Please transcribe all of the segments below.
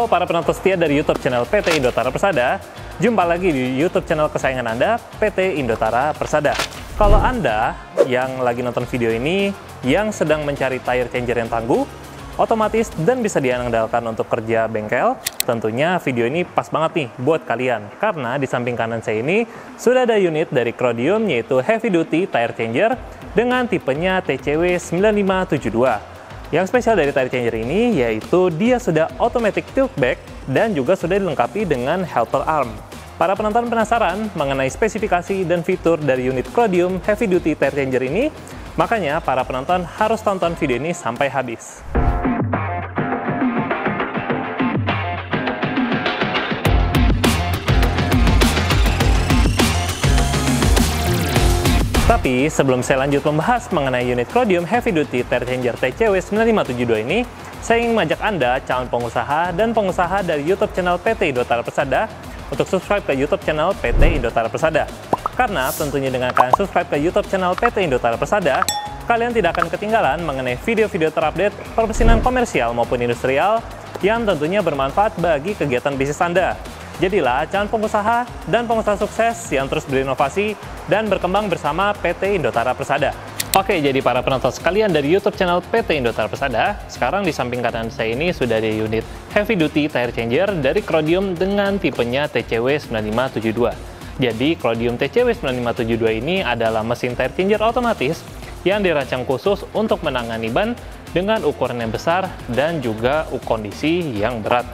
Halo para penonton setia dari YouTube channel PT Indotara Persada. Jumpa lagi di YouTube channel kesayangan Anda, PT Indotara Persada. Kalau Anda yang lagi nonton video ini, yang sedang mencari tire changer yang tangguh, otomatis dan bisa diandalkan untuk kerja bengkel, tentunya video ini pas banget nih buat kalian. Karena di samping kanan saya ini sudah ada unit dari Crodium, yaitu Heavy Duty Tire Changer dengan tipenya TCW 9572. Yang spesial dari tire changer ini yaitu dia sudah automatic tilt back dan juga sudah dilengkapi dengan helper arm. Para penonton penasaran mengenai spesifikasi dan fitur dari unit Crodium Heavy Duty Tire Changer ini? Makanya para penonton harus tonton video ini sampai habis. Tapi sebelum saya lanjut membahas mengenai unit Crodium Heavy Duty Tire Changer TCW 9572 ini, saya ingin mengajak Anda, calon pengusaha dan pengusaha dari YouTube channel PT Indotara Persada, untuk subscribe ke YouTube channel PT Indotara Persada. Karena tentunya dengan kalian subscribe ke YouTube channel PT Indotara Persada, kalian tidak akan ketinggalan mengenai video-video terupdate permesinan komersial maupun industrial yang tentunya bermanfaat bagi kegiatan bisnis Anda. Jadilah calon pengusaha dan pengusaha sukses yang terus berinovasi dan berkembang bersama PT Indotara Persada. Oke, jadi para penonton sekalian dari YouTube channel PT Indotara Persada, sekarang di samping kanan saya ini sudah ada unit Heavy Duty Tire Changer dari Crodium dengan tipenya TCW 9572. Jadi Crodium TCW 9572 ini adalah mesin tire changer otomatis yang dirancang khusus untuk menangani ban dengan ukuran yang besar dan juga kondisi yang berat.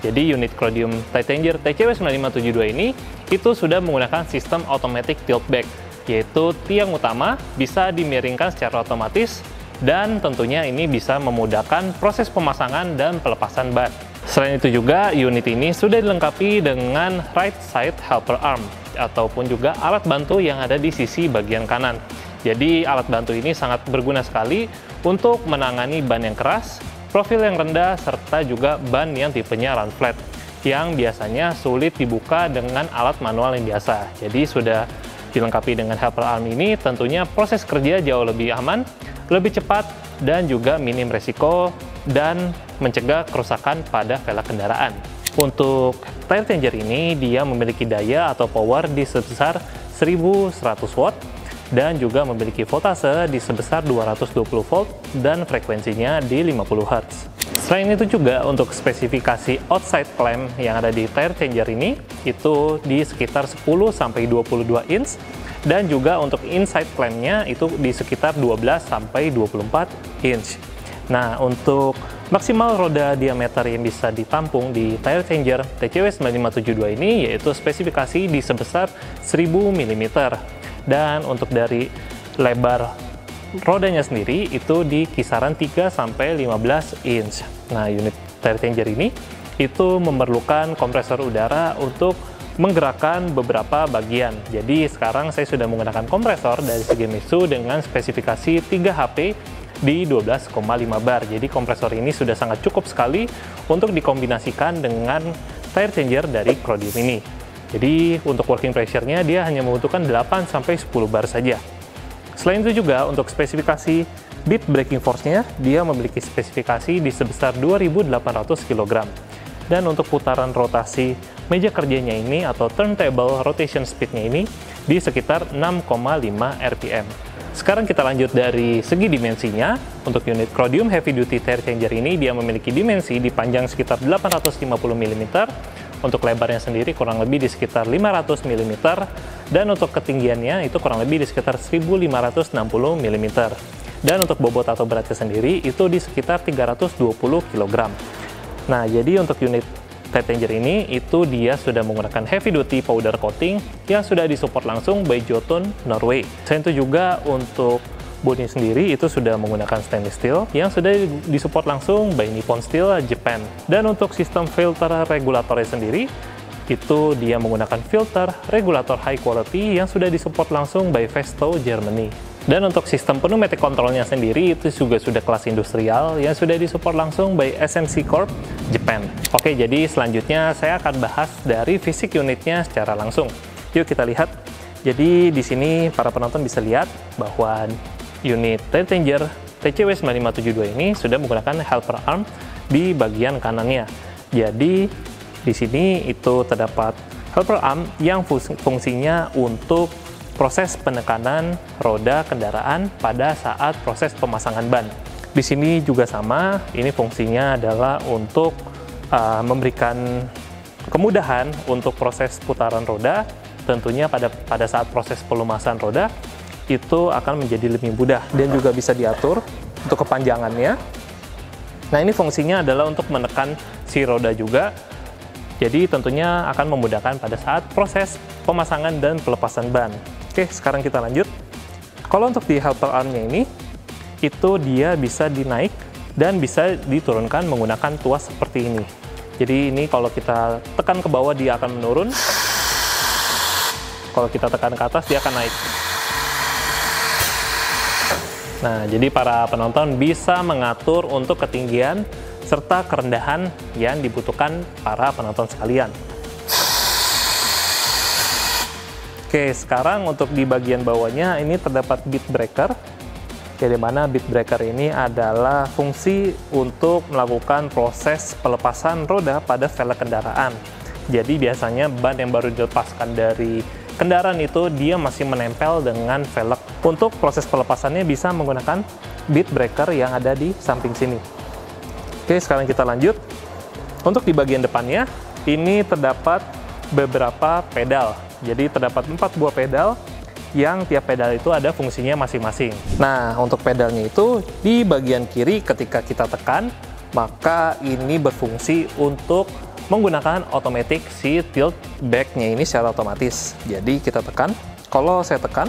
Jadi unit Crodium Tire Changer TCW 9572 ini itu sudah menggunakan sistem automatic tilt back, yaitu tiang utama bisa dimiringkan secara otomatis dan tentunya ini bisa memudahkan proses pemasangan dan pelepasan ban. Selain itu juga unit ini sudah dilengkapi dengan right side helper arm ataupun juga alat bantu yang ada di sisi bagian kanan. Jadi alat bantu ini sangat berguna sekali untuk menangani ban yang keras, profil yang rendah, serta juga ban yang tipenya run flat, yang biasanya sulit dibuka dengan alat manual yang biasa. Jadi sudah dilengkapi dengan helper arm ini, tentunya proses kerja jauh lebih aman, lebih cepat, dan juga minim resiko, dan mencegah kerusakan pada velg kendaraan. Untuk tire changer ini, dia memiliki daya atau power di sebesar 1100 watt, dan juga memiliki voltase di sebesar 220 volt dan frekuensinya di 50 Hz. Selain itu juga untuk spesifikasi outside clamp yang ada di tire changer ini itu di sekitar 10-22 inch, dan juga untuk inside clampnya itu di sekitar 12-24 inch. Nah, untuk maksimal roda diameter yang bisa ditampung di tire changer TCW 9572 ini yaitu spesifikasi di sebesar 1000 mm. Dan untuk dari lebar rodanya sendiri itu di kisaran 3-15 inch. Nah, unit tire changer ini itu memerlukan kompresor udara untuk menggerakkan beberapa bagian. Jadi sekarang saya sudah menggunakan kompresor dari Shigemitsu dengan spesifikasi 3 HP di 12,5 bar. Jadi kompresor ini sudah sangat cukup sekali untuk dikombinasikan dengan tire changer dari Crodium ini. Jadi untuk working pressure-nya dia hanya membutuhkan 8-10 bar saja. Selain itu juga untuk spesifikasi bead braking force-nya, dia memiliki spesifikasi di sebesar 2.800 kg. Dan untuk putaran rotasi meja kerjanya ini atau turntable rotation speed-nya ini di sekitar 6,5 rpm. Sekarang kita lanjut dari segi dimensinya. Untuk unit Crodium Heavy Duty Tire Changer ini dia memiliki dimensi di panjang sekitar 850 mm, untuk lebarnya sendiri kurang lebih di sekitar 500 mm, dan untuk ketinggiannya itu kurang lebih di sekitar 1560 mm. Dan untuk bobot atau beratnya sendiri itu di sekitar 320 kg. Nah, jadi untuk unit tire changer ini itu dia sudah menggunakan heavy duty powder coating yang sudah disupport langsung by Jotun Norway. Selain itu juga untuk bodi sendiri itu sudah menggunakan stainless steel yang sudah disupport langsung by Nippon Steel Japan. Dan untuk sistem filter regulatornya sendiri itu dia menggunakan filter regulator high quality yang sudah disupport langsung by Festo Germany. Dan untuk sistem pneumatic controlnya sendiri itu juga sudah kelas industrial yang sudah disupport langsung by SMC Corp Japan. Oke, jadi selanjutnya saya akan bahas dari fisik unitnya secara langsung. Yuk kita lihat. Jadi di sini para penonton bisa lihat bahwa unit tire changer TCW 9572 ini sudah menggunakan helper arm di bagian kanannya. Jadi di sini itu terdapat helper arm yang fungsinya untuk proses penekanan roda kendaraan pada saat proses pemasangan ban. Di sini juga sama, ini fungsinya adalah untuk memberikan kemudahan untuk proses putaran roda. Tentunya pada saat proses pelumasan roda itu akan menjadi lebih mudah dan juga bisa diatur untuk kepanjangannya. Nah, ini fungsinya adalah untuk menekan si roda juga. Jadi tentunya akan memudahkan pada saat proses pemasangan dan pelepasan ban. Oke, sekarang kita lanjut. Kalau untuk di helper arm-nya ini, itu dia bisa dinaik dan bisa diturunkan menggunakan tuas seperti ini. Jadi ini kalau kita tekan ke bawah dia akan menurun. Kalau kita tekan ke atas dia akan naik. Nah, jadi para penonton bisa mengatur untuk ketinggian serta kerendahan yang dibutuhkan para penonton sekalian. Oke, sekarang untuk di bagian bawahnya ini terdapat bead breaker. Di mana bead breaker ini adalah fungsi untuk melakukan proses pelepasan roda pada velg kendaraan. Jadi biasanya ban yang baru dilepaskan dari kendaraan itu dia masih menempel dengan velg. Untuk proses pelepasannya bisa menggunakan bead breaker yang ada di samping sini. Oke, sekarang kita lanjut. Untuk di bagian depannya ini terdapat beberapa pedal. Jadi terdapat 4 buah pedal yang tiap pedal itu ada fungsinya masing-masing. Nah, untuk pedalnya itu di bagian kiri ketika kita tekan, maka ini berfungsi untuk menggunakan automatic si tilt back-nya ini secara otomatis. Jadi kita tekan, kalau saya tekan,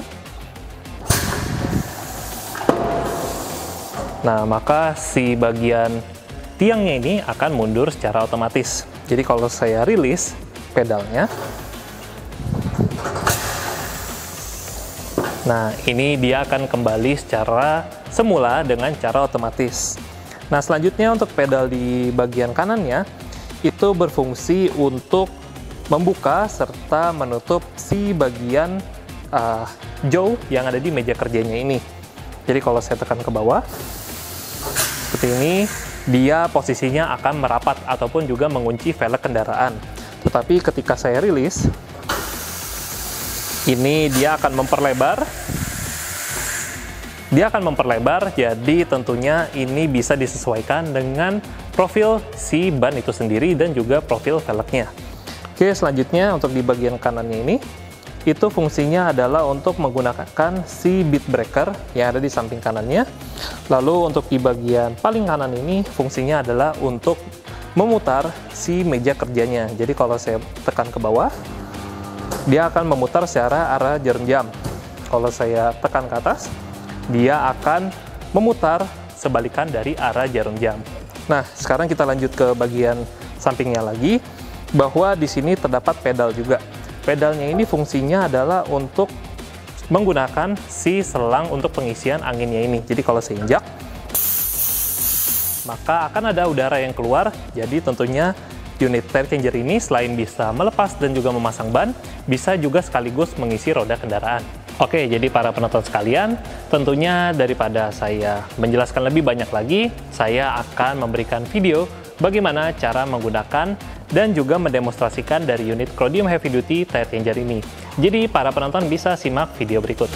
nah maka si bagian tiangnya ini akan mundur secara otomatis. Jadi kalau saya rilis pedalnya, nah ini dia akan kembali secara semula dengan cara otomatis. Nah, selanjutnya untuk pedal di bagian kanannya itu berfungsi untuk membuka serta menutup si bagian jaw yang ada di meja kerjanya ini. Jadi kalau saya tekan ke bawah seperti ini, dia posisinya akan merapat ataupun juga mengunci velg kendaraan. Tetapi ketika saya rilis, ini dia akan memperlebar. Dia akan memperlebar, jadi tentunya ini bisa disesuaikan dengan profil si ban itu sendiri dan juga profil velgnya. Oke, selanjutnya untuk di bagian kanannya ini, itu fungsinya adalah untuk menggunakan si bead breaker yang ada di samping kanannya. Lalu untuk di bagian paling kanan ini, fungsinya adalah untuk memutar si meja kerjanya. Jadi kalau saya tekan ke bawah, dia akan memutar secara arah jarum jam. Kalau saya tekan ke atas, dia akan memutar sebalikan dari arah jarum jam. Nah, sekarang kita lanjut ke bagian sampingnya lagi, bahwa di sini terdapat pedal juga. Pedalnya ini fungsinya adalah untuk menggunakan si selang untuk pengisian anginnya ini. Jadi kalau saya injak, maka akan ada udara yang keluar. Jadi tentunya unit tire changer ini selain bisa melepas dan juga memasang ban, bisa juga sekaligus mengisi roda kendaraan. Oke, jadi para penonton sekalian, tentunya daripada saya menjelaskan lebih banyak lagi, saya akan memberikan video bagaimana cara menggunakan dan juga mendemonstrasikan dari unit Crodium Heavy Duty Tire Changer ini. Jadi para penonton bisa simak video berikut.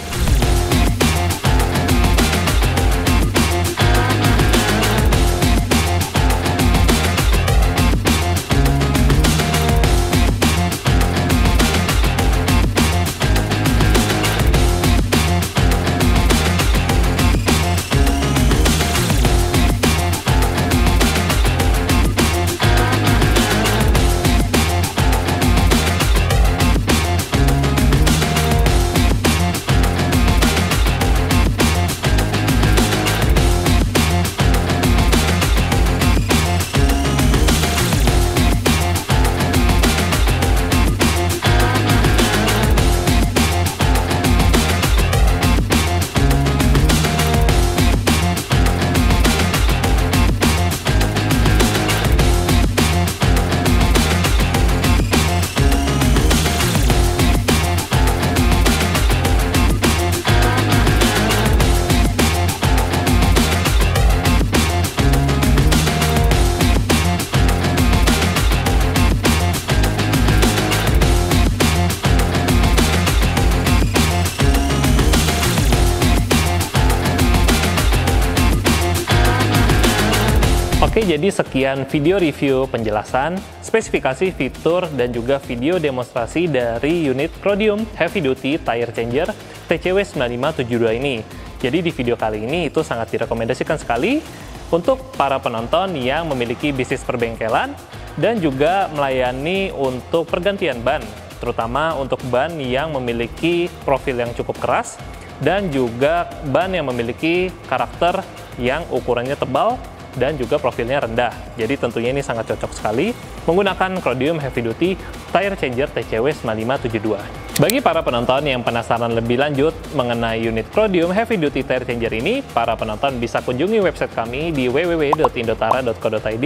Oke, jadi sekian video review penjelasan, spesifikasi fitur, dan juga video demonstrasi dari unit Chromium Heavy Duty Tire Changer TCW 9572 ini. Jadi di video kali ini itu sangat direkomendasikan sekali untuk para penonton yang memiliki bisnis perbengkelan dan juga melayani untuk pergantian ban, terutama untuk ban yang memiliki profil yang cukup keras dan juga ban yang memiliki karakter yang ukurannya tebal dan juga profilnya rendah. Jadi tentunya ini sangat cocok sekali menggunakan Chromium Heavy Duty Tire Changer TCW 9572. Bagi para penonton yang penasaran lebih lanjut mengenai unit Chromium Heavy Duty Tire Changer ini, para penonton bisa kunjungi website kami di www.indotara.co.id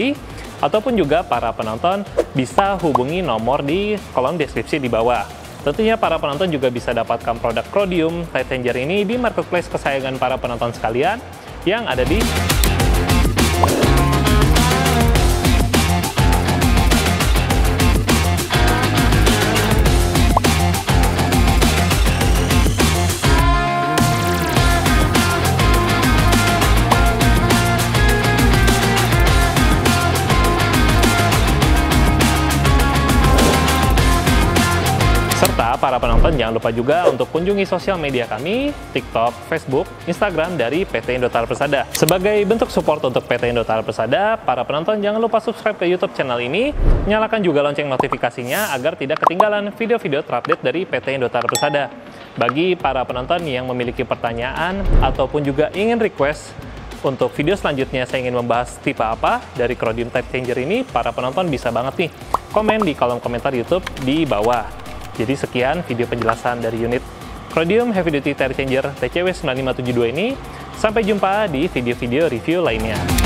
ataupun juga para penonton bisa hubungi nomor di kolom deskripsi di bawah. Tentunya para penonton juga bisa dapatkan produk Chromium Tire Changer ini di marketplace kesayangan para penonton sekalian yang ada di para penonton. Jangan lupa juga untuk kunjungi sosial media kami, TikTok, Facebook, Instagram dari PT Indotara Persada. Sebagai bentuk support untuk PT Indotara Persada, para penonton jangan lupa subscribe ke YouTube channel ini, nyalakan juga lonceng notifikasinya agar tidak ketinggalan video-video terupdate dari PT Indotara Persada. Bagi para penonton yang memiliki pertanyaan ataupun juga ingin request untuk video selanjutnya saya ingin membahas tipe apa dari Chromium Tire Changer ini, para penonton bisa banget nih komen di kolom komentar YouTube di bawah. Jadi sekian video penjelasan dari unit Chromium Heavy Duty Tire Changer TCW 9572 ini. Sampai jumpa di video-video review lainnya.